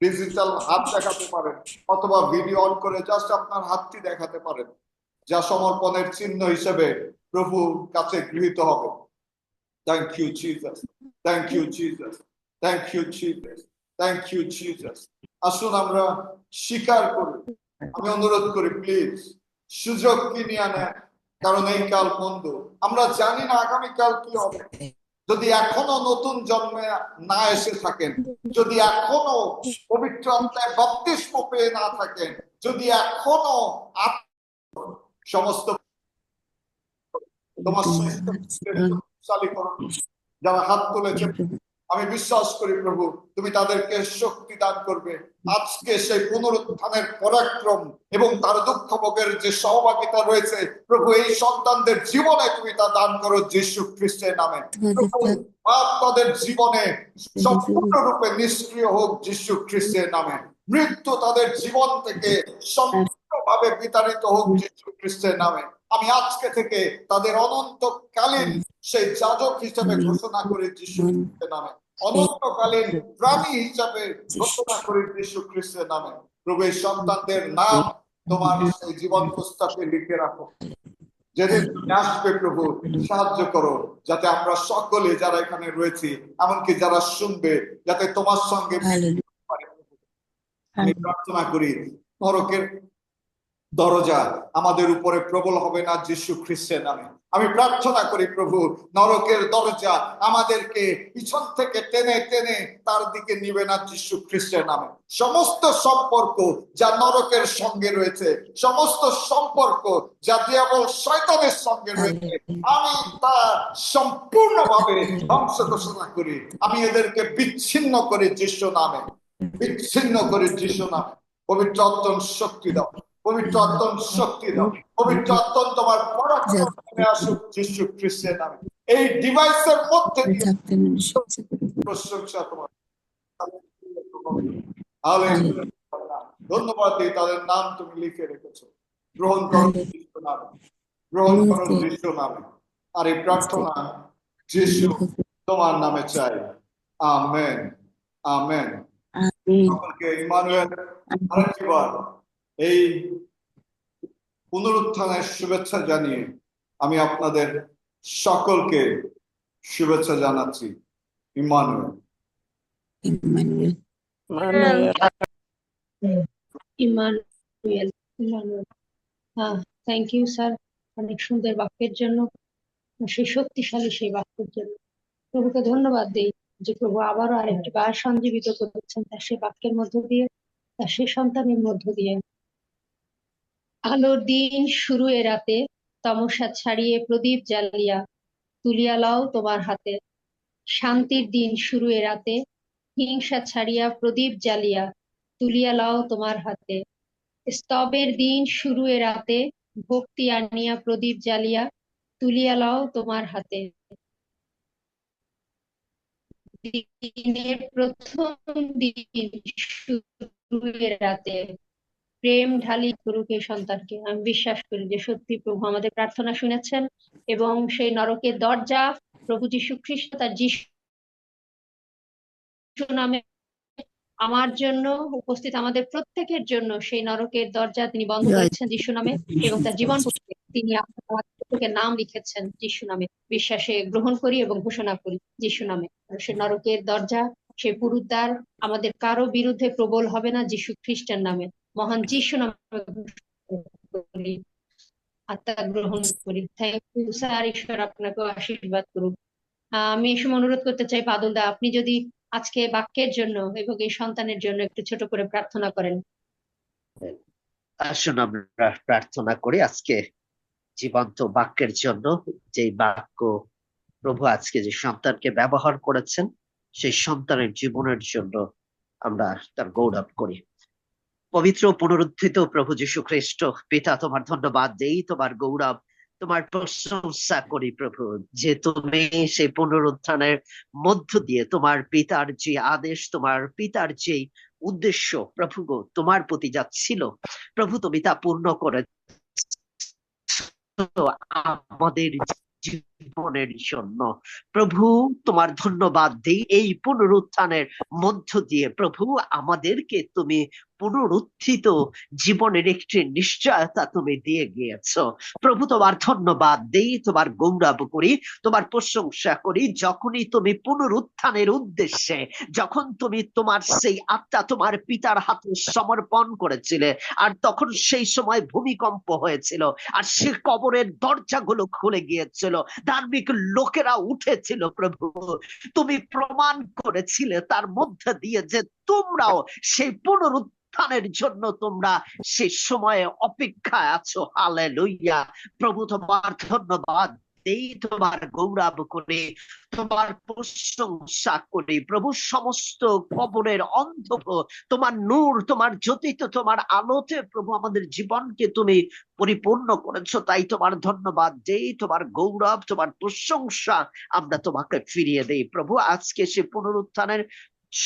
ডিজিটাল হাত দেখাতে পারেন অথবা ভিডিও অন করে জাস্ট আপনার হাতটি দেখাতে পারেন, যা সমর্পণের চিহ্ন হিসেবে প্রভুর কাছে গৃহীত হবে। Thank you Jesus, thank you Jesus, thank you Jesus, thank you Jesus. আসুন আমরা স্বীকার করি, আমি অনুরোধ করি প্লিজ সুযোগ কিনিয়ে নেন, কারণ এই কাল মন্দ। আমরা জানি না আগামীকাল কি হবে। যদি এখনো নতুন জন্মে না এসে থাকেন, যদি এখনো পবিত্র আত্মায় বাপ্তিস্ম পেয়ে না থাকেন, যদি এখনো সমস্ত তোমার শক্তিশালী করো। যারা হাত তুলেছে আমি বিশ্বাস করি প্রভু তুমি তাদেরকে শক্তি দান করবে। আজকে সেই পুনরুত্থানের পরাক্রম এবং তার দুঃখ ভোগের যে সহভাগিতা রয়েছে প্রভু, এই সন্তানদের জীবনে তুমি তা দান করো যীশু খ্রিস্টের নামে। পাপ তাদের জীবনে সম্পূর্ণরূপে নিষ্ক্রিয় হোক যীশু খ্রিস্টের নামে। মৃত্যু তাদের জীবন থেকে সম্পূর্ণভাবে বিতাড়িত হোক যীশু খ্রিস্টের নামে। আমি আজকে থেকে তাদের অনন্তকালীন সেই যাজক হিসেবে ঘোষণা করি যীশু খ্রিস্টের নামে, অনন্তকালীন প্রাণী হিসাবে ঘোষণা করি যীশু খ্রিস্টের নামে। প্রভু এই সন্তানদের নাম তোমার সেই জীবন পুস্তকে লিখে রাখো। যেদিন তুমি আসবে প্রভু সাহায্য করো, যাতে আমরা সকলে যারা এখানে রয়েছি, এমনকি যারা শুনবে, যাতে তোমার সঙ্গে আমি প্রার্থনা করি নরকের দরজা আমাদের উপরে প্রবল হবে না যীশু খ্রিস্টের নামে। আমি প্রার্থনা করি প্রভু নরকের দরজা আমাদেরকে পিছন থেকে টেনে টেনে তার দিকে নিবে না যীশু খ্রিস্টের নামে। সমস্ত সম্পর্ক যা নরকের সঙ্গে রয়েছে, সমস্ত সম্পর্ক যা দিয়াবল শয়তানের সঙ্গে রয়েছে, আমি তা সম্পূর্ণভাবে ধ্বংস ঘোষণা করি। আমি এদেরকে বিচ্ছিন্ন করি যীশু নামে, বিচ্ছিন্ন করি যীশু নামে। পবিত্র আত্মার শক্তি দাও, পবিত্র আত্মার শক্তি দাও, পবিত্র আত্মা তোমার পরাক্রমে আসুক যীশু খ্রিস্টের নামে। এই ডিভাইসের মধ্যে প্রশংসা তোমার। হালেলুয়া। ধন্যবাদ দিই, তাদের নাম তুমি লিখে রেখেছো। গ্রহণ করো যিশু নামে, গ্রহণ করো যিশু নামে। আর এই প্রার্থনা যিশু তোমার নামে চাই। Amen, amen. সকলকে ইমানুয়েল আরেকবার এই পুনরুত্থানের শুভেচ্ছা জানিয়ে আমি আপনাদের সকলকে শুভেচ্ছা জানাচ্ছি। Emmanuel. Emmanuel, Emmanuel. Thank you sir, অনেক সুন্দর বাক্যের জন্য, সেই শক্তিশালী সেই বাক্যের জন্য প্রভুকে ধন্যবাদ দিই যে প্রভু আবারও আরেকটি বার সঞ্জীবিত করেছেন তার সেই বাক্যের মধ্য দিয়ে, তার সেই সন্তানের মধ্য দিয়ে। আলোর দিন শুরু এ রাতে, তমসা ছাড়িয়ে প্রদীপ জ্বালিয়া তুলিয়া লও তোমার হাতে। শান্তির দিন শুরু এ রাতে, হিংসা ছাড়িয়া প্রদীপ জ্বালিয়া তুলিয়া লও তোমার হাতে। স্তবের দিন শুরু এ রাতে, ভক্তি আনিয়া প্রদীপ জ্বালিয়া তুলিয়া লও তোমার হাতে। দিনের প্রথম দিন শুরু এ রাতে, প্রেম ঢালি গুরুকে সন্তানকে। আমি বিশ্বাস করি যে সত্যি প্রভু আমাদের প্রার্থনা শুনেছেন এবং সেই নরকের দরজা প্রভু যীশু খ্রিস্ট তার যীশু নামে আমার জন্য উপস্থিত আমাদের প্রত্যেকের জন্য সেই নরকের দরজা তিনি বন্ধ করেছেন যীশু নামে, এবং তার জীবন তিনি আমাদের নাম লিখেছেন যীশু নামে। বিশ্বাসে গ্রহণ করি এবং ঘোষণা করি যীশু নামে সে নরকের দরজা, সে পুরুদ্বার আমাদের কারো বিরুদ্ধে প্রবল হবে না যীশু খ্রিস্টের নামে, মহান যীশু নামে করি, আত্মা গ্রহণ করি। থ্যাংক ইউ স্যার, ঈশ্বর আপনাকেও আশীর্বাদ করুন। আমি এই সময় অনুরোধ করতে চাই বাদল দা, আপনি যদি আজকে বাক্যের জন্য এবং এই সন্তানের জন্য একটু ছোট করে প্রার্থনা করেন। আসুন আমরা প্রার্থনা করি আজকে জীবন্ত বাক্যের জন্য, যে বাক্য প্রভু আজকে যে সন্তানকে ব্যবহার করেছেন সেই সন্তানের জীবনের জন্য আমরা তার গৌরব করি। পবিত্র পুনরুত্থিত প্রভু যীশু খ্রিস্ট পিতা, তোমার ধন্যবাদ দেই, তোমার গৌরব, তোমার প্রশংসা করি প্রভু, যে তুমি সেই পুনরুত্থানের মধ্য দিয়ে তোমার পিতার যে আদেশ, তোমার পিতার যে উদ্দেশ্য প্রভু গো তোমার প্রতি যা ছিল প্রভু, তুমি তা পূর্ণ করে আমাদের জীবনের জন্য। প্রভু তোমার ধন্যবাদ দিই, এই পুনরুত্থানের মধ্য দিয়ে প্রভু আমাদেরকে তুমি পুনরুত্থিত জীবনের একটি নিশ্চয়তা তুমি দিয়ে গিয়েছো প্রভু। তোমার ধন্যবাদ দেই, তোমার গৌরব করি, তোমার প্রশংসা করি। যখনই তুমি পুনরুত্থানের উদ্দেশ্যে, যখন তুমি তোমার সেই আত্মা তোমার পিতার হাতে সমর্পণ করেছিলে, আর তখন সেই সময় ভূমিকম্প হয়েছিল, আর সে কবরের দরজাগুলো খুলে গিয়েছিল, ধার্মিক লোকেরা উঠেছিল প্রভু, তুমি প্রমাণ করেছিলে তার মধ্যে দিয়ে যে তোমরাও সেই পুনরুত্থানের জন্য তোমরা সেই সময়ে অপেক্ষায় আছো। হালেলুয়া প্রভু, তোমার ধন্যবাদ দেই, তোমার গৌরব করে, তোমার প্রশংসা করি প্রভু। সমস্ত কবরের অন্ধভ তোমার নূর, তোমার জ্যোতিতে, তোমার আলোতে প্রভু আমাদের জীবনকে তুমি পরিপূর্ণ করেছো, তাই তোমার ধন্যবাদ দেই, তোমার গৌরব, তোমার প্রশংসা আমরা তোমাকে ফিরিয়ে দেই প্রভু। আজকে সে পুনরুত্থানের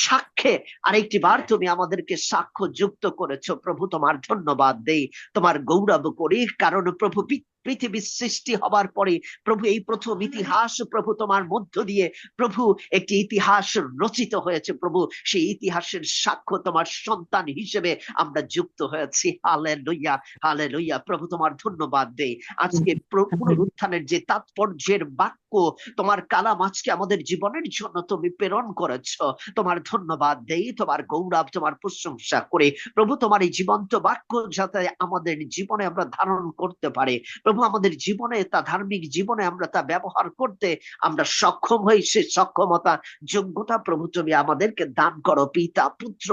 সাক্ষ্যে আরেকটি বার তুমি আমাদেরকে সাক্ষ্য যুক্ত করেছো প্রভু, তোমার ধন্যবাদ দেই, তোমার গৌরব করি। কারণ প্রভু পৃথিবীর সৃষ্টি হবার পরে প্রভু এই প্রথম ইতিহাস প্রভু তোমার মধ্য দিয়ে প্রভু একটি ইতিহাস রচিত হয়েছে প্রভু, সেই ইতিহাসের সাক্ষ্য তোমার সন্তান হিসেবে আমরা যুক্ত হয়েছি। হালেলুয়া, হালেলুয়া প্রভু, তোমার ধন্যবাদ দেই। আজকে পুনরুত্থানের যে তাৎপর্যের বাক্য তোমার কালাম আজকে আমাদের জীবনের জন্য তুমি প্রেরণ করেছো, তোমার ধন্যবাদ দেই, তোমার গৌরব, তোমার প্রশংসা করে প্রভু। তোমার এই জীবন্ত বাক্য যাতে আমাদের জীবনে আমরা ধারণ করতে পারি প্রভু, আমাদের জীবনে তা ধার্মিক জীবনে আমরা তা ব্যবহার করতে আমরা সক্ষম হই, সে সক্ষমতা যোগ্যতা প্রভু তুমি আমাদেরকে দান করো পিতা, পুত্র,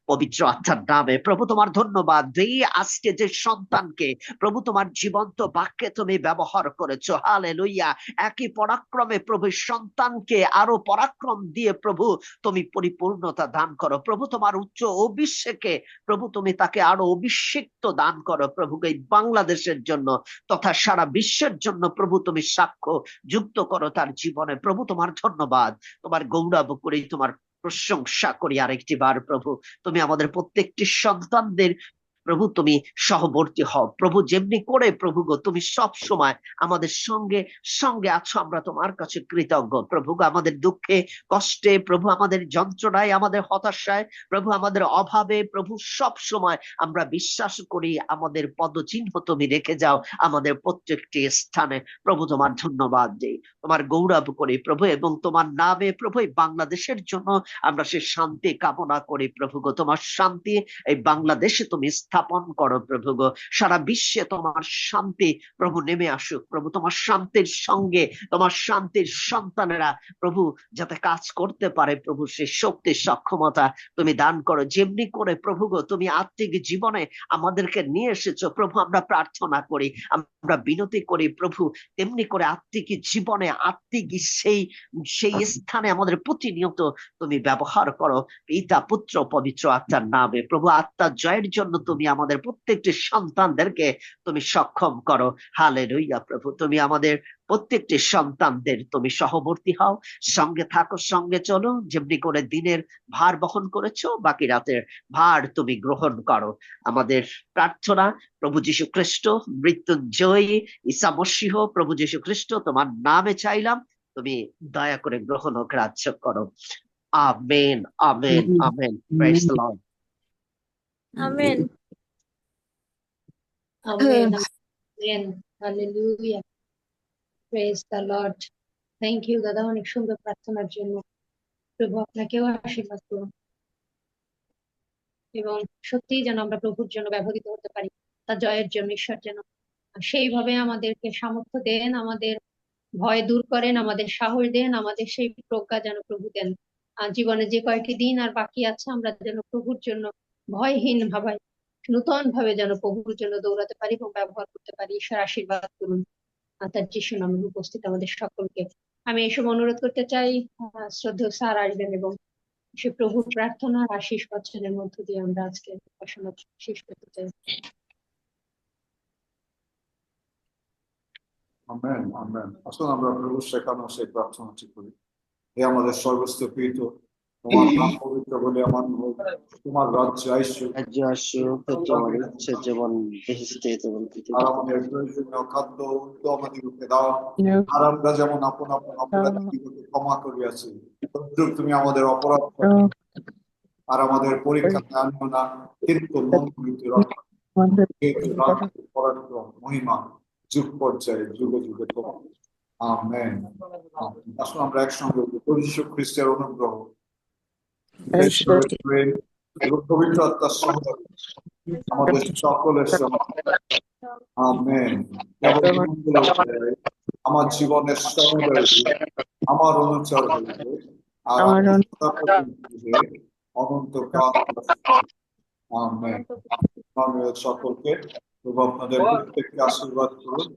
পবিত্র আত্মার নামে প্রভু। তোমার ধন্যবাদ দেই আজকে যে সন্তানকে প্রভু তোমার জীবন্ত বাক্যে তুমি ব্যবহার করেছো। হালেলুয়া, একই পরাক্রমে প্রভু সন্তানকে আরো পরাক্রম দিয়ে প্রভু তুমি পরিপূর্ণতা দান করো প্রভু। তোমার উচ্চ অভিষেকে প্রভু তুমি তাকে আরো অভিষিক্ত দান করো প্রভু, এই বাংলাদেশের জন্য তথা সারা বিশ্বের জন্য প্রভু তুমি সাক্ষ্য যুক্ত করো তার জীবনে প্রভু। তোমার ধন্যবাদ, তোমার গৌরব করি, তোমার প্রশংসা করি আরেকটি বার প্রভু। তুমি আমাদের প্রত্যেকটি সন্তানদের প্রভু তুমি সহবর্তী হও প্রভু, যেমনি করে প্রভু গো তুমি সব সময় আমাদের সঙ্গে সঙ্গে আছো, আমরা তোমার কাছে কৃতজ্ঞ প্রভু গো। আমাদের দুঃখে কষ্টে প্রভু, আমাদের যন্ত্রণায়, আমাদের হতাশায় প্রভু, আমাদের অভাবে প্রভু, সব সময় আমরা বিশ্বাস করি আমাদের পদচিহ্ন তুমি রেখে যাও আমাদের প্রত্যেকটি স্থানে প্রভু। তোমার ধন্যবাদ দেই, তোমার গৌরব করি প্রভু, এবং তোমার নামে প্রভু এই বাংলাদেশের জন্য আমরা সে শান্তি কামনা করি প্রভু গো। তোমার শান্তি এই বাংলাদেশে তুমি স্থাপন করো প্রভু গো। সারা বিশ্বে তোমার শান্তি প্রভু নেমে আসুক প্রভু। তোমার শান্তির সঙ্গে তোমার শান্তির সন্তানেরা প্রভু যাতে কাজ করতে পারে প্রভু, সে শক্তি সক্ষমতা তুমি দান করো। যেমনি করে প্রভু গো তুমি আত্মিক জীবনে আমাদেরকে নিয়ে এসেছো প্রভু, আমরা প্রার্থনা করি, আমরা বিনতি করি প্রভু, তেমনি করে আত্মিক জীবনে আত্মিক সেই সেই স্থানে আমাদের প্রতিনিয়ত তুমি ব্যবহার করো পিতা পুত্র পবিত্র আত্মার নামে প্রভু। আত্মার জয়ের জন্য তুমি আমাদের প্রত্যেকটি সন্তানদেরকে তুমি সক্ষম করো। হালেলুয়া প্রভু, তুমি আমাদের প্রত্যেকটি সন্তানদের তুমি সহবর্তী হও, সঙ্গে থাকো, সঙ্গে চলো। যেমনি করে দিনের ভার বহন করেছো, বাকি রাতের ভার তুমি গ্রহণ করো। আমাদের প্রার্থনা প্রভু যীশু খ্রিস্ট মৃত্যুঞ্জয়ী ঈসা মসীহ প্রভু যীশু খ্রিস্ট তোমার নামে চাইলাম, তুমি দয়া করে গ্রহণ ও গ্রাহ্য করো। Amen, amen, amen. Praise the lord. Amen. Amen, amen, hallelujah, praise the lord. Thank you দাদা, অনেক সুন্দর প্রার্থনার জন্য। প্রভু আপনাকেও আশীর্বাদ করুন, এবং সত্যিই যেন আমরা প্রভুর জন্য ব্যবহৃত হতে পারি, তার জয়ের জন্য। ঈশ্বর যেন সেইভাবে আমাদেরকে সামর্থ্য দেন, আমাদের ভয় দূর করেন, আমাদের সাহস দেন, আমাদের সেই প্রজ্ঞা যেন প্রভু দেন। আর জীবনে যে কয়েকটি দিন আর বাকি আছে, আমরা যেন প্রভুর জন্য ভয়হীন ভাবে, নূতন ভাবে যেন প্রভুর জন্য দৌড়াতে পারি এবং ব্যবহার করতে পারি। ঈশ্বর আশীর্বাদ করুন আর তার যিশু নামে উপস্থিত আমাদের সকলকে। আমি এসব অনুরোধ করতে চাই, শ্রদ্ধেয় স্যার আসবেন এবং সে প্রভুর প্রার্থনার আশীষ বচনের মধ্য দিয়ে আমরা আজকে উপাসনা শেষ করতে চাই। Amen, amen. আসুন আমরা প্রভু শেখানো সেই প্রার্থনাটি করি। হে আমাদের সর্বস্তপ্রিয়, তোমার নাম পবিত্র বলে আমার হোক, তোমার রাজ্য আইসুক, রাজ্য আসুক, তোমার ইচ্ছে যেমন বেহেশতে তেমন আর পৃথিবীতে। আমাদের প্রয়োজনীয় খাদ্য তো আমাদেরকে দাও, আর আমরা যেমন আপন আপন অপরাধীকে ক্ষমা করিয়াছি, তদ্রূপ তুমি আমাদের অপরাধ করো, আর আমাদের পরীক্ষাতে আনিও না, কিন্তু মন হইতে রক্ষা করো। যেহেতু রাজ্য, পরাক্রম, মহিমা যুগ পর্যায়ে যুগে যুগে তোমার। আমেন। আসুন আমরা একসঙ্গে যীশু খ্রিস্টের অনুগ্রহ, ঈশ্বরের প্রেম এবং পবিত্র আত্মার সহযোগিতা আমাদের সকলের সঙ্গে। আমেন। কেবল মঙ্গল করে আমার জীবনের সমুদয় আমার অনুচর হইবে, আর আমি সদা প্রতিদিন অনন্তকাল। আমেন। সকলকে প্রভু আপনাদের প্রত্যেককে আশীর্বাদ করুন।